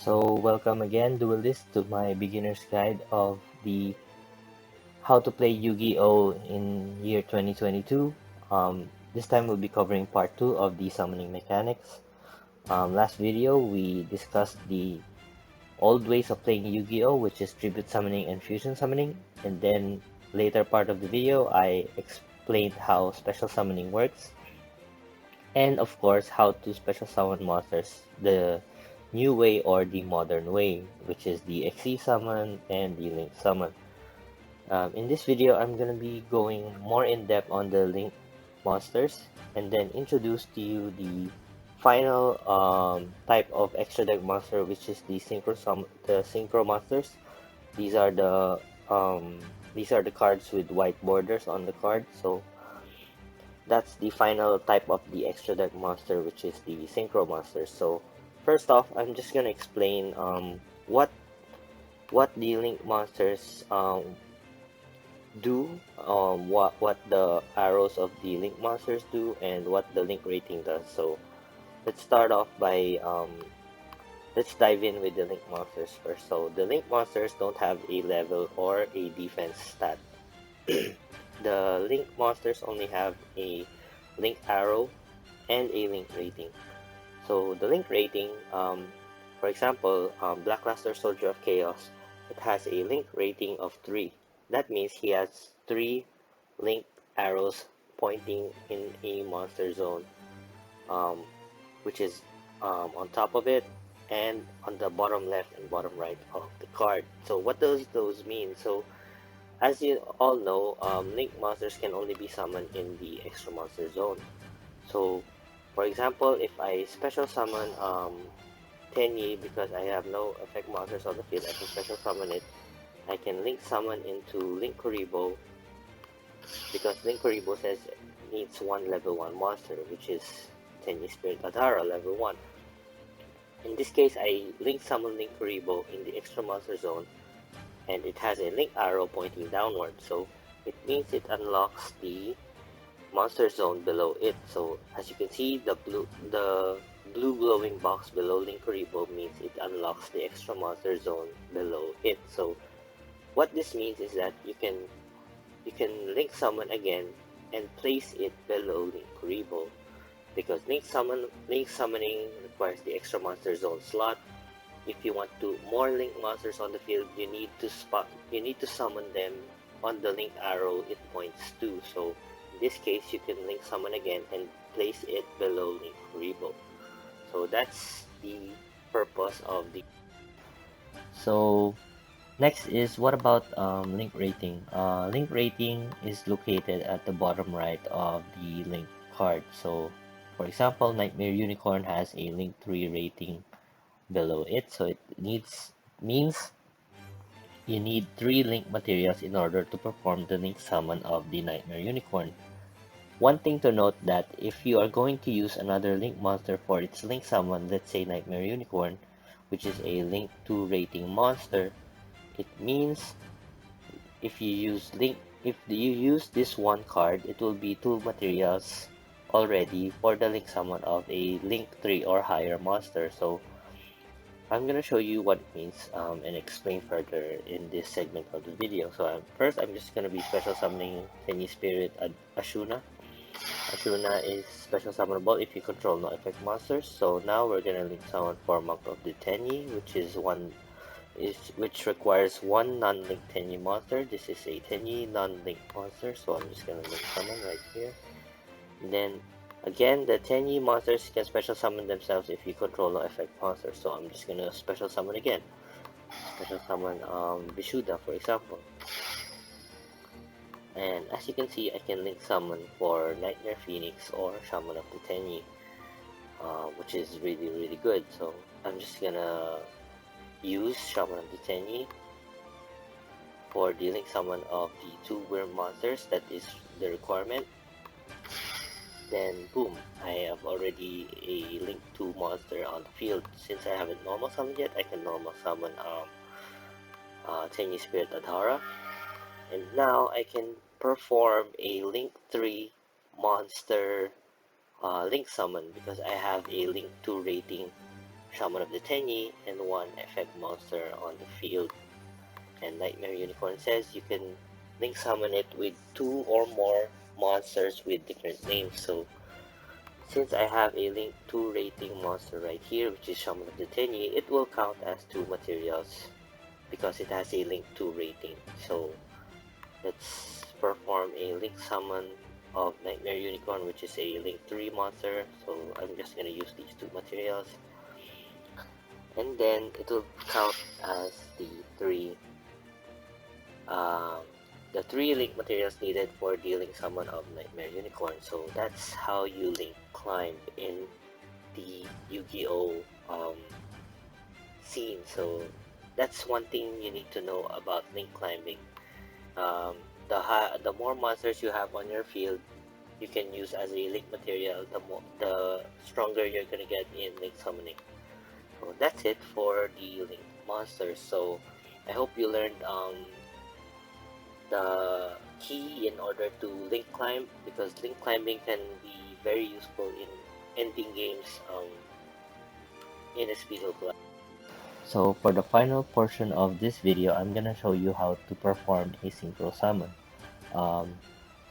So welcome again, duelist, to my beginner's guide of the how to play Yu-Gi-Oh in year 2022. This time we'll be covering part 2 of the summoning mechanics. Last video we discussed the old ways of playing Yu-Gi-Oh, which is tribute summoning and fusion summoning, and then later part of the video I explained how special summoning works, and of course how to special summon monsters the new way or the modern way, which is the XC summon and the link summon. In this video I'm going to be going more in depth on the link monsters and then introduce to you the final type of extra deck monster, which is the synchro monsters. These are the um, these are the cards with white borders on the card. So that's the final type of the extra deck monster, which is the synchro monster. So first off, I'm just gonna explain what the link monsters do, what the arrows of the link monsters do, and what the link rating does. So let's start off by let's dive in with the link monsters first. So the link monsters don't have a level or a defense stat. The link monsters only have a link arrow and a link rating. So the link rating, for example, Blackluster Soldier of Chaos, it has a link rating of 3. That means he has 3 link arrows pointing in a monster zone, um, which is on top of it and on the bottom left and bottom right of the card. So what does those mean? So as you all know, link monsters can only be summoned in the extra monster zone. So for example, if I special summon Tenyi, because I have no effect monsters on the field, I can special summon it. I can link summon into Link Kuribo, because Link Kuribo says it needs one level 1 monster, which is Tenyi Spirit Adhara level 1. In this case, I link summon Link Kuribo in the extra monster zone, and it has a link arrow pointing downward, so it means it unlocks the monster zone below it. So as you can see, the blue glowing box below Link Kuribo means it unlocks the extra monster zone below it. So what this means is that you can link summon again and place it below Link Kuribo, because link summoning requires the extra monster zone slot. If you want more link monsters on the field, you need to summon them on the link arrow it points to. So in this case, you can link summon again and place it below Link Kuribo. So that's the purpose of the. So next is, what about link rating? Link rating is located at the bottom right of the link card. So for example, Nightmare Unicorn has a link 3 rating below it, so it means you need 3 link materials in order to perform the link summon of the Nightmare Unicorn. One thing to note, that if you are going to use another link monster for its link summon, let's say Nightmare Unicorn, which is a link 2 rating monster, it means if you use this one card, it will be 2 materials already for the link summon of a link 3 or higher monster. So I'm gonna show you what it means and explain further in this segment of the video. So first, I'm just gonna be special summoning Tenyi Spirit Ashuna. Ashuna is special summonable if you control no effect monsters. So now we're gonna link summon for Monk of the Tenyi, which requires one non-link Tenyi monster. This is a Tenyi non-link monster, so I'm just gonna link summon right here. And then again, the Tenyi monsters can special summon themselves if you control no effect monsters. So I'm just gonna special summon again. Special summon Vishuddha, for example. And as you can see, I can link summon for Nightmare Phoenix or Shaman of the Tenyi, which is really good. So I'm just gonna use Shaman of the Tenyi for the link summon of the 2 Worm monsters. That is the requirement. Then boom, I have already a link 2 monster on the field. Since I haven't normal summoned yet, I can normal summon Tenyi Spirit Adhara. And now I can perform a link 3 monster link summon, because I have a link 2 rating Shaman of the Tenyi, and one effect monster on the field. And Nightmare Unicorn says you can link summon it with 2 or more monsters with different names. So since I have a link 2 rating monster right here, which is Shaman of the Tenyi, it will count as 2 materials because it has a link 2 rating. So let's perform a link summon of Nightmare Unicorn, which is a link 3 monster. So I'm just gonna use these 2 materials, and then it will count as three um, the 3 link materials needed for dealing summon of Nightmare Unicorn. So that's how you link climb in the Yu-Gi-Oh scene. So that's one thing you need to know about link climbing. Um, the more monsters you have on your field, you can use as a link material, the stronger you're gonna get in link summoning. So that's it for the link monsters. So I hope you learned the key in order to link climb, because link climbing can be very useful in ending games in a speed of light. So for the final portion of this video, I'm gonna show you how to perform a synchro summon. Um,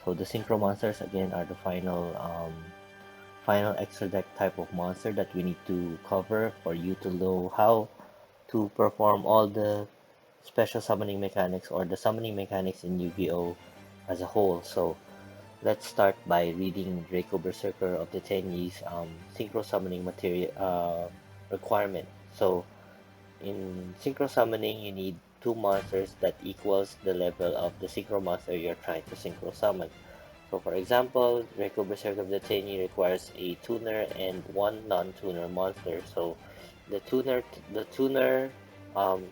so the synchro monsters again are the final extra deck type of monster that we need to cover for you to know how to perform all the special summoning mechanics or the summoning mechanics in Yu-Gi-Oh as a whole. So let's start by reading Draco Berserker of the Tenyi's synchro summoning material requirement. So in synchro summoning, you need 2 monsters that equals the level of the synchro monster you're trying to synchro summon. So for example, Draco Berserker of the Tenyi requires a tuner and 1 non-tuner monster. So the tuner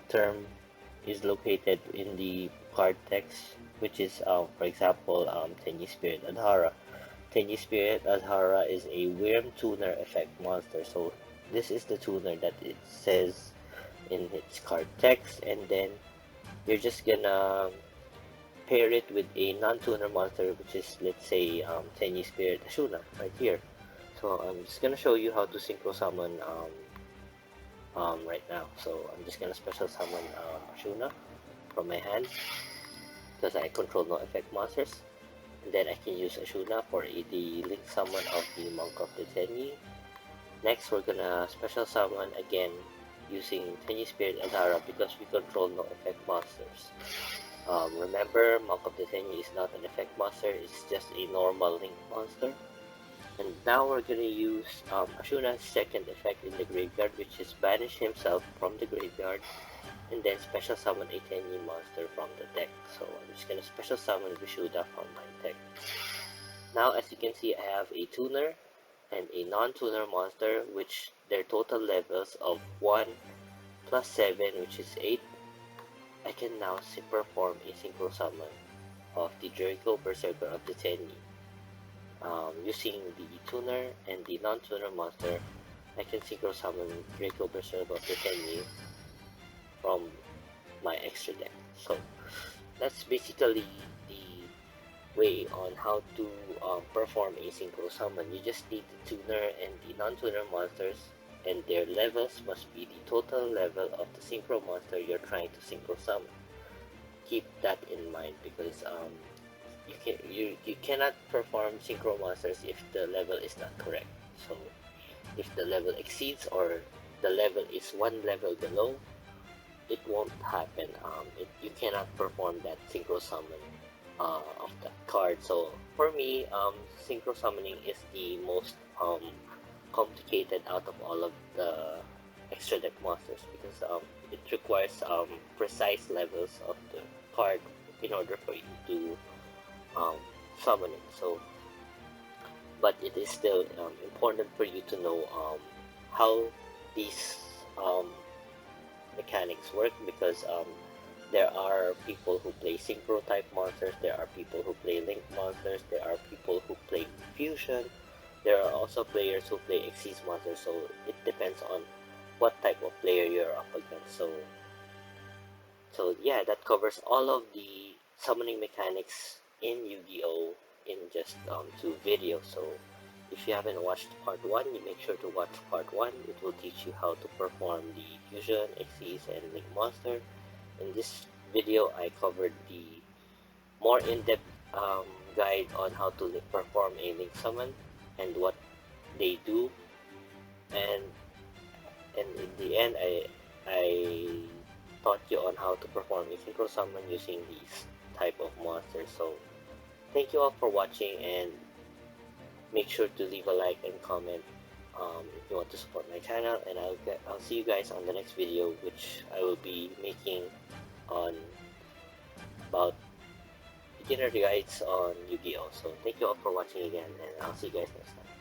term is located in the card text, which is for example Tenyi Spirit Adhara. Tenyi Spirit Adhara is a Wyrm tuner effect monster. So this is the tuner that it says in its card text, and then you're just gonna pair it with a non-tuner monster, which is, let's say, Tenyi Spirit Ashuna right here. So I'm just gonna show you how to synchro summon right now. So I'm just gonna special summon Ashuna from my hand because I control no effect monsters, and then I can use Ashuna for the link summon of the Monk of the Tenyi. Next, we're gonna special summon again using Tenyi Spirit Adhara because we control no effect monsters. Remember, Monk of the Tenyi is not an effect monster, it's just a normal link monster. And now we're gonna use Ashuna's second effect in the graveyard, which is banish himself from the graveyard and then special summon a Tenyi monster from the deck. So I'm just gonna special summon Vishuddha from my deck. Now as you can see, I have a tuner and a non-tuner monster, which their total levels of 1 plus 7, which is 8. I can now perform a synchro summon of the Draco Berserker of the Tenyi. Using the tuner and the non-tuner monster, I can synchro summon Draco Berserker of the Tenyi from my extra deck. So that's basically the way on how to perform a synchro summon. You just need the tuner and the non-tuner monsters, and their levels must be the total level of the synchro monster you're trying to synchro summon. Keep that in mind, because you cannot perform synchro monsters if the level is not correct. So if the level exceeds or the level is 1 level below, it won't happen. You cannot perform that synchro summon of that card. So for me, synchro summoning is the most complicated out of all of the extra deck monsters, because it requires precise levels of the card in order for you to summon it. So, but it is still important for you to know how these um, mechanics work, because there are people who play synchro type monsters, there are people who play link monsters, there are people who play fusion, there are also players who play Xyz monsters. So it depends on what type of player you're up against. So yeah, that covers all of the summoning mechanics in Yu-Gi-Oh in just 2 videos. So If you haven't watched part 1, you make sure to watch part 1. It will teach you how to perform the fusion, exceeds, and link monster. In this video, I covered the more in-depth guide on how to perform a link summon and what they do, and in the end, I taught you on how to perform a synchro summon using these type of monsters. So thank you all for watching, and make sure to leave a like and comment if you want to support my channel, and I'll see you guys on the next video, which I will be making on about beginner guides on Yu-Gi-Oh! So thank you all for watching again, and I'll see you guys next time.